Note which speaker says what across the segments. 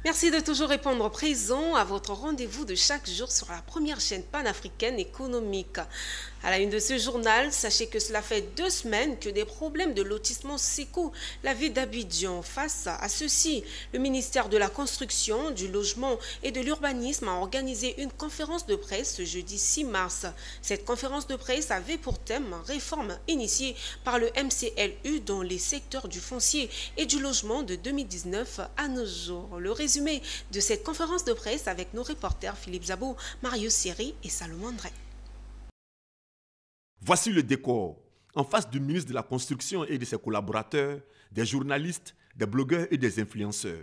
Speaker 1: Merci de toujours répondre présent à votre rendez-vous de chaque jour sur la première chaîne panafricaine économique. À la une de ce journal, sachez que cela fait 2 semaines que des problèmes de lotissement secouent la ville d'Abidjan. Face à ceci, le ministère de la Construction, du Logement et de l'Urbanisme a organisé une conférence de presse ce jeudi 6 mars. Cette conférence de presse avait pour thème réforme initiée par le MCLU dans les secteurs du foncier et du logement de 2019 à nos jours. Le résumé de cette conférence de presse avec nos reporters Philippe Zabo, Mario Siri et Salomon André.
Speaker 2: Voici le décor. En face du ministre de la Construction et de ses collaborateurs, des journalistes, des blogueurs et des influenceurs.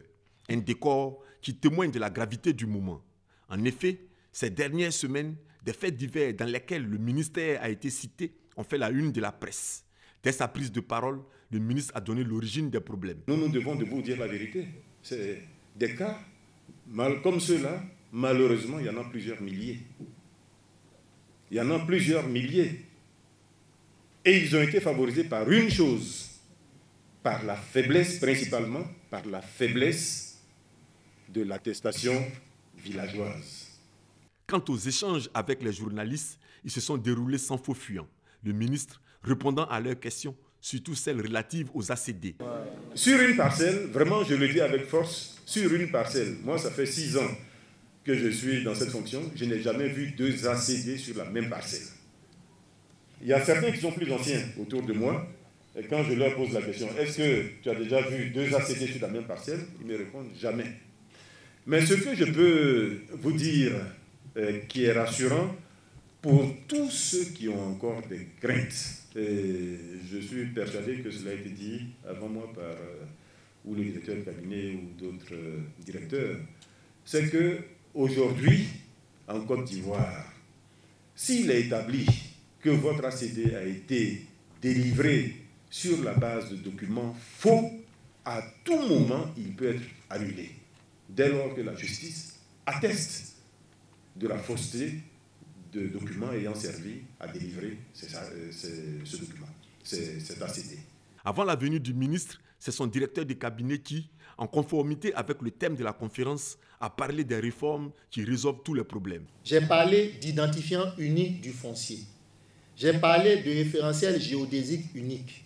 Speaker 2: Un décor qui témoigne de la gravité du moment. En effet, ces dernières semaines, des faits divers dans lesquels le ministère a été cité ont fait la une de la presse. Dès sa prise de parole, le ministre a donné l'origine des problèmes.
Speaker 3: Nous devons de vous dire la vérité. C'est des cas comme ceux-là, malheureusement, il y en a plusieurs milliers. Il y en a plusieurs milliers. Et ils ont été favorisés par une chose, par la faiblesse principalement, par la faiblesse de l'attestation villageoise.
Speaker 2: Quant aux échanges avec les journalistes, ils se sont déroulés sans faux fuyant. Le ministre répondant à leurs questions, surtout celles relatives aux ACD.
Speaker 3: Sur une parcelle, vraiment je le dis avec force, sur une parcelle, moi ça fait 6 ans que je suis dans cette fonction, je n'ai jamais vu 2 ACD sur la même parcelle. Il y a certains qui sont plus anciens autour de moi, et quand je leur pose la question, est-ce que tu as déjà vu 2 ACD sur la même parcelle? Ils me répondent jamais. Mais ce que je peux vous dire qui est rassurant pour tous ceux qui ont encore des craintes, et je suis persuadé que cela a été dit avant moi par ou le directeur de cabinet ou d'autres directeurs, c'est qu'aujourd'hui, en Côte d'Ivoire, s'il est établi que votre ACD a été délivré sur la base de documents faux, à tout moment, il peut être annulé, dès lors que la justice atteste de la fausseté de documents ayant servi à délivrer ce document, cet ACD.
Speaker 2: Avant la venue du ministre, c'est son directeur de cabinet qui, en conformité avec le thème de la conférence, a parlé des réformes qui résolvent tous les problèmes.
Speaker 4: J'ai parlé d'identifiant unique du foncier. J'ai parlé de référentiel géodésique unique.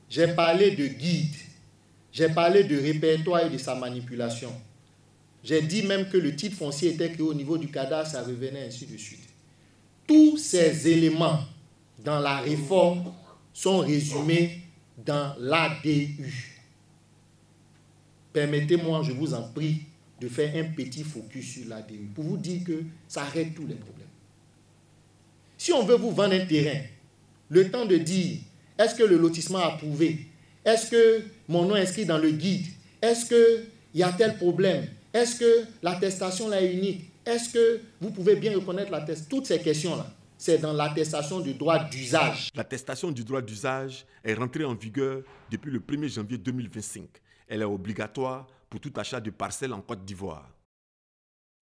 Speaker 4: J'ai parlé de guide. J'ai parlé de répertoire et de sa manipulation. J'ai dit même que le titre foncier était créé au niveau du cadastre, ça revenait ainsi de suite. Tous ces éléments dans la réforme sont résumés dans l'ADU. Permettez-moi, je vous en prie, de faire un petit focus sur l'ADU pour vous dire que ça règle tous les problèmes. Si on veut vous vendre un terrain, le temps de dire, est-ce que le lotissement est approuvé? Est-ce que mon nom est inscrit dans le guide? Est-ce qu'il y a tel problème? Est-ce que l'attestation là est unique? Est-ce que vous pouvez bien reconnaître l'attestation? Toutes ces questions-là, c'est dans l'attestation du droit d'usage.
Speaker 2: L'attestation du droit d'usage est rentrée en vigueur depuis le 1er janvier 2025. Elle est obligatoire pour tout achat de parcelles en Côte d'Ivoire.